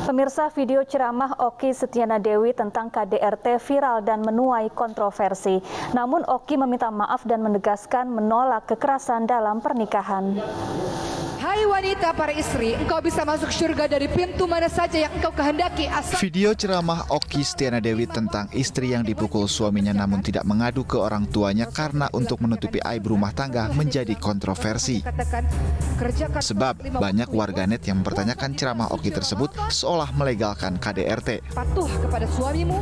Pemirsa, video ceramah Okky Setiana Dewi tentang KDRT viral dan menuai kontroversi. Namun Okky meminta maaf dan menegaskan menolak kekerasan dalam pernikahan. Hai wanita para istri, engkau bisa masuk surga dari pintu mana saja yang engkau kehendaki asal... Video ceramah Okky Setiana Dewi tentang istri yang dipukul suaminya namun tidak mengadu ke orang tuanya karena untuk menutupi aib rumah tangga menjadi kontroversi. Sebab banyak warganet yang mempertanyakan ceramah Okky tersebut seolah melegalkan KDRT. Patuh kepada suamimu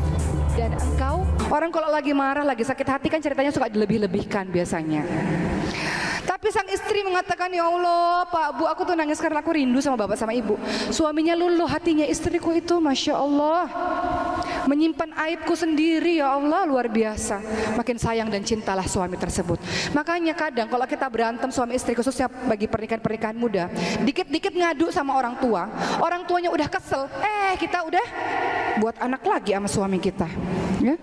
dan engkau. Orang kalau lagi marah, lagi sakit hati kan ceritanya suka dilebih-lebihkan biasanya. Tapi sang istri mengatakan, ya Allah Pak Bu, aku tuh nangis karena aku rindu sama bapak sama ibu. Suaminya luluh hatinya, istriku itu Masya Allah menyimpan aibku sendiri, ya Allah, luar biasa. Makin sayang dan cintalah suami tersebut. Makanya kadang kalau kita berantem suami istri, khususnya bagi pernikahan muda, dikit-dikit ngadu sama orang tua, orang tuanya udah kesel, kita udah buat anak lagi sama suami kita, ya,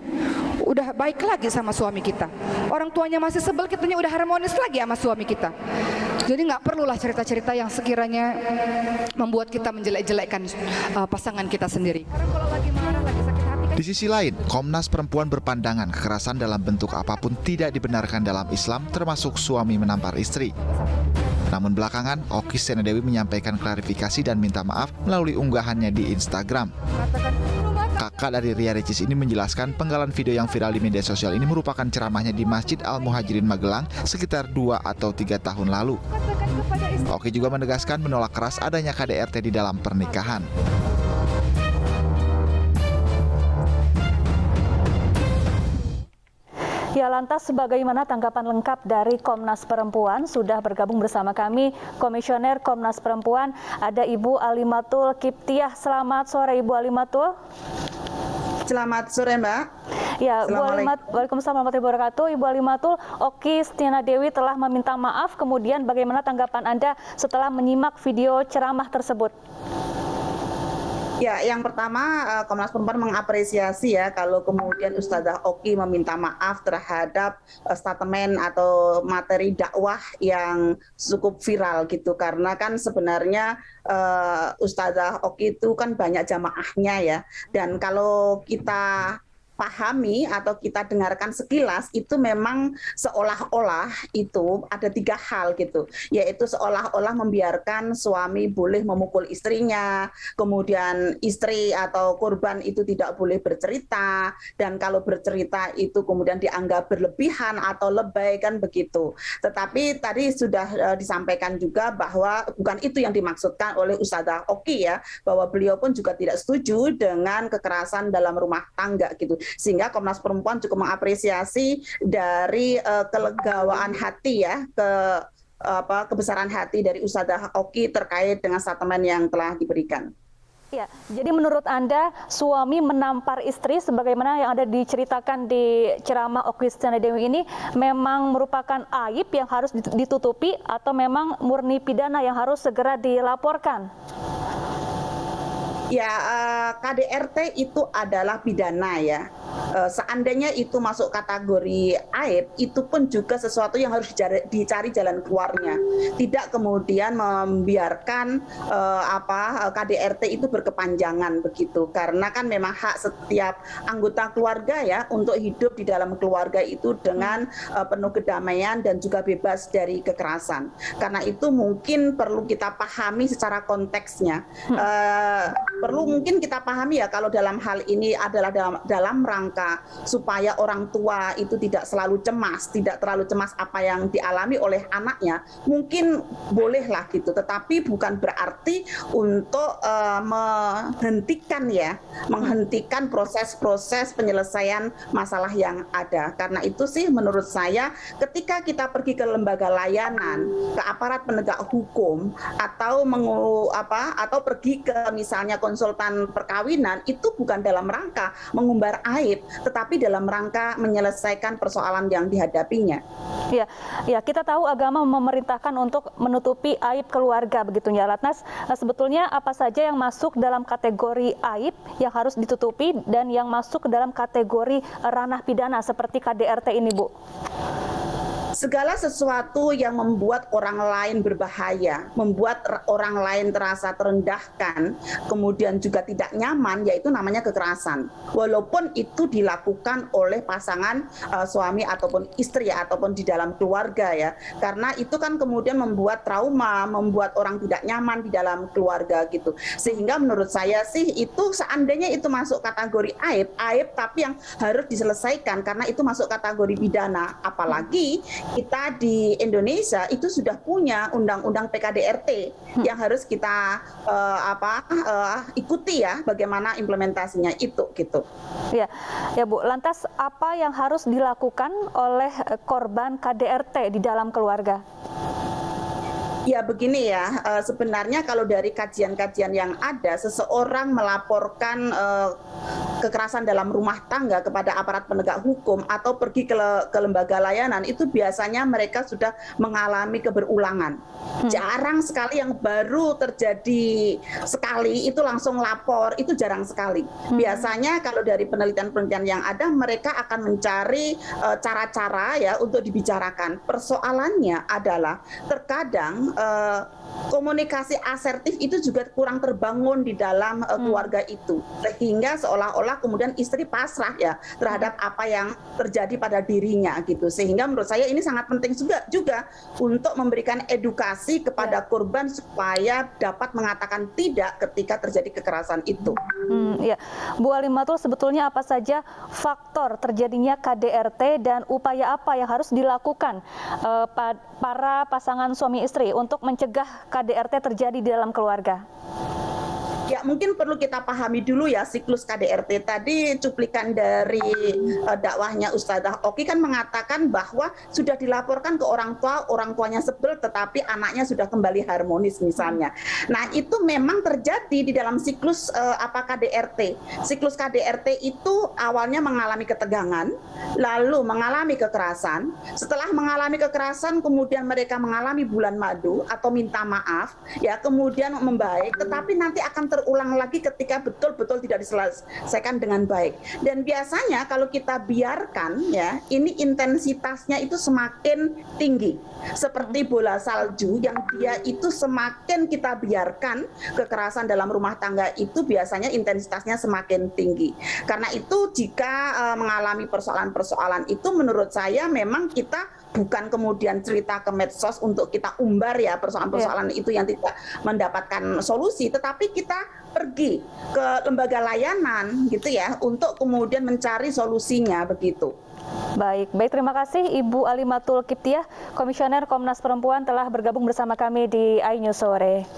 udah baik lagi sama suami kita. Orang tuanya masih sebel, kitanya udah harmonis lagi sama suami kita. Jadi nggak perlulah cerita-cerita yang sekiranya membuat kita menjelek-jelekkan pasangan kita sendiri. Karena kalau lagi marah, lagi sakit hati kan... Di sisi lain, Komnas Perempuan berpandangan kekerasan dalam bentuk apapun tidak dibenarkan dalam Islam, termasuk suami menampar istri. Namun belakangan, Okky Setiana Dewi menyampaikan klarifikasi dan minta maaf melalui unggahannya di Instagram. Kakak dari Ria Ricis ini menjelaskan penggalan video yang viral di media sosial ini merupakan ceramahnya di Masjid Al-Muhajirin Magelang sekitar 2 atau 3 tahun lalu. Okky juga menegaskan menolak keras adanya KDRT di dalam pernikahan. Ya, lantas bagaimana tanggapan lengkap dari Komnas Perempuan? Sudah bergabung bersama kami Komisioner Komnas Perempuan, ada Ibu Alimatul Kiptiah. Selamat sore Ibu Alimatul. Selamat sore Mbak. Ya, Bu Alimatul, Waalaikumsalam warahmatullahi wabarakatuh. Ibu Alimatul, Okky Setiana Dewi telah meminta maaf, kemudian bagaimana tanggapan Anda setelah menyimak video ceramah tersebut? Ya, yang pertama Komnas Perempuan mengapresiasi ya kalau kemudian Ustazah Okky meminta maaf terhadap statement atau materi dakwah yang cukup viral gitu, karena kan sebenarnya Ustazah Okky itu kan banyak jamaahnya ya, dan kalau kita pahami atau kita dengarkan sekilas itu memang seolah-olah itu ada 3 hal gitu, yaitu seolah-olah membiarkan suami boleh memukul istrinya, kemudian istri atau korban itu tidak boleh bercerita, dan kalau bercerita itu kemudian dianggap berlebihan atau lebay kan begitu. Tetapi tadi sudah disampaikan juga bahwa bukan itu yang dimaksudkan oleh Ustazah Okky ya, bahwa beliau pun juga tidak setuju dengan kekerasan dalam rumah tangga gitu. Sehingga Komnas Perempuan cukup mengapresiasi dari kelegawaan hati ya, kebesaran hati dari Ustazah Okky terkait dengan statement yang telah diberikan. Ya, jadi menurut Anda suami menampar istri sebagaimana yang ada diceritakan di ceramah Okky Setiana Dewi ini memang merupakan aib yang harus ditutupi atau memang murni pidana yang harus segera dilaporkan? Ya, KDRT itu adalah pidana ya. Seandainya itu masuk kategori aib, itu pun juga sesuatu yang harus dicari jalan keluarnya. Tidak kemudian membiarkan KDRT itu berkepanjangan begitu. Karena kan memang hak setiap anggota keluarga ya untuk hidup di dalam keluarga itu dengan penuh kedamaian dan juga bebas dari kekerasan. Karena itu mungkin perlu kita pahami secara konteksnya. Perlu mungkin kita pahami ya kalau dalam hal ini adalah dalam rangka supaya orang tua itu tidak selalu cemas, tidak terlalu cemas apa yang dialami oleh anaknya, mungkin bolehlah gitu, tetapi bukan berarti untuk menghentikan proses-proses penyelesaian masalah yang ada. Karena itu sih menurut saya ketika kita pergi ke lembaga layanan, ke aparat penegak hukum atau atau pergi ke misalnya konsultan perkawinan, itu bukan dalam rangka mengumbar aib, tetapi dalam rangka menyelesaikan persoalan yang dihadapinya. Ya, kita tahu agama memerintahkan untuk menutupi aib keluarga begitu ya, Latnas. Sebetulnya apa saja yang masuk dalam kategori aib yang harus ditutupi dan yang masuk ke dalam kategori ranah pidana seperti KDRT ini, Bu? segala sesuatu yang membuat orang lain berbahaya, membuat orang lain terasa terendahkan, kemudian juga tidak nyaman, yaitu namanya kekerasan. Walaupun itu dilakukan oleh pasangan suami ataupun istri ya, ataupun di dalam keluarga ya. Karena itu kan kemudian membuat trauma, membuat orang tidak nyaman di dalam keluarga gitu. Sehingga menurut saya sih itu seandainya itu masuk kategori aib tapi yang harus diselesaikan karena itu masuk kategori pidana. Apalagi kita di Indonesia itu sudah punya undang-undang PKDRT yang harus kita ikuti ya, bagaimana implementasinya itu gitu. Ya, ya Bu. Lantas apa yang harus dilakukan oleh korban KDRT di dalam keluarga? Ya begini ya, sebenarnya kalau dari kajian-kajian yang ada, seseorang melaporkan kekerasan dalam rumah tangga kepada aparat penegak hukum atau pergi ke lembaga layanan, itu biasanya mereka sudah mengalami keberulangan. Jarang sekali yang baru terjadi sekali itu langsung lapor, itu jarang sekali. Biasanya kalau dari penelitian-penelitian yang ada, mereka akan mencari cara-cara ya untuk dibicarakan. Persoalannya adalah terkadang komunikasi asertif itu juga kurang terbangun di dalam keluarga itu, sehingga seolah-olah kemudian istri pasrah ya terhadap apa yang terjadi pada dirinya gitu. Sehingga menurut saya ini sangat penting juga untuk memberikan edukasi kepada korban supaya dapat mengatakan tidak ketika terjadi kekerasan itu. Ya, Bu Alimatul, sebetulnya apa saja faktor terjadinya KDRT dan upaya apa yang harus dilakukan para pasangan suami istri untuk mencegah KDRT terjadi di dalam keluarga? Ya mungkin perlu kita pahami dulu ya siklus KDRT. Tadi cuplikan dari dakwahnya Ustadzah Oki kan mengatakan bahwa sudah dilaporkan ke orang tuanya sebel tetapi anaknya sudah kembali harmonis misalnya. Nah itu memang terjadi di dalam siklus KDRT. Siklus KDRT itu awalnya mengalami ketegangan, lalu mengalami kekerasan. Setelah mengalami kekerasan kemudian mereka mengalami bulan madu atau minta maaf, ya kemudian membaik, tetapi nanti akan terulang lagi ketika betul-betul tidak diselesaikan dengan baik. Dan biasanya kalau kita biarkan ya, ini intensitasnya itu semakin tinggi. Seperti bola salju yang dia itu semakin kita biarkan kekerasan dalam rumah tangga itu biasanya intensitasnya semakin tinggi. Karena itu jika mengalami persoalan-persoalan itu menurut saya memang kita bukan kemudian cerita ke medsos untuk kita umbar ya persoalan-persoalan itu yang tidak mendapatkan solusi, tetapi kita pergi ke lembaga layanan gitu ya untuk kemudian mencari solusinya begitu. Baik, terima kasih Ibu Alimatul Kiptiah, Komisioner Komnas Perempuan telah bergabung bersama kami di iNews Sore.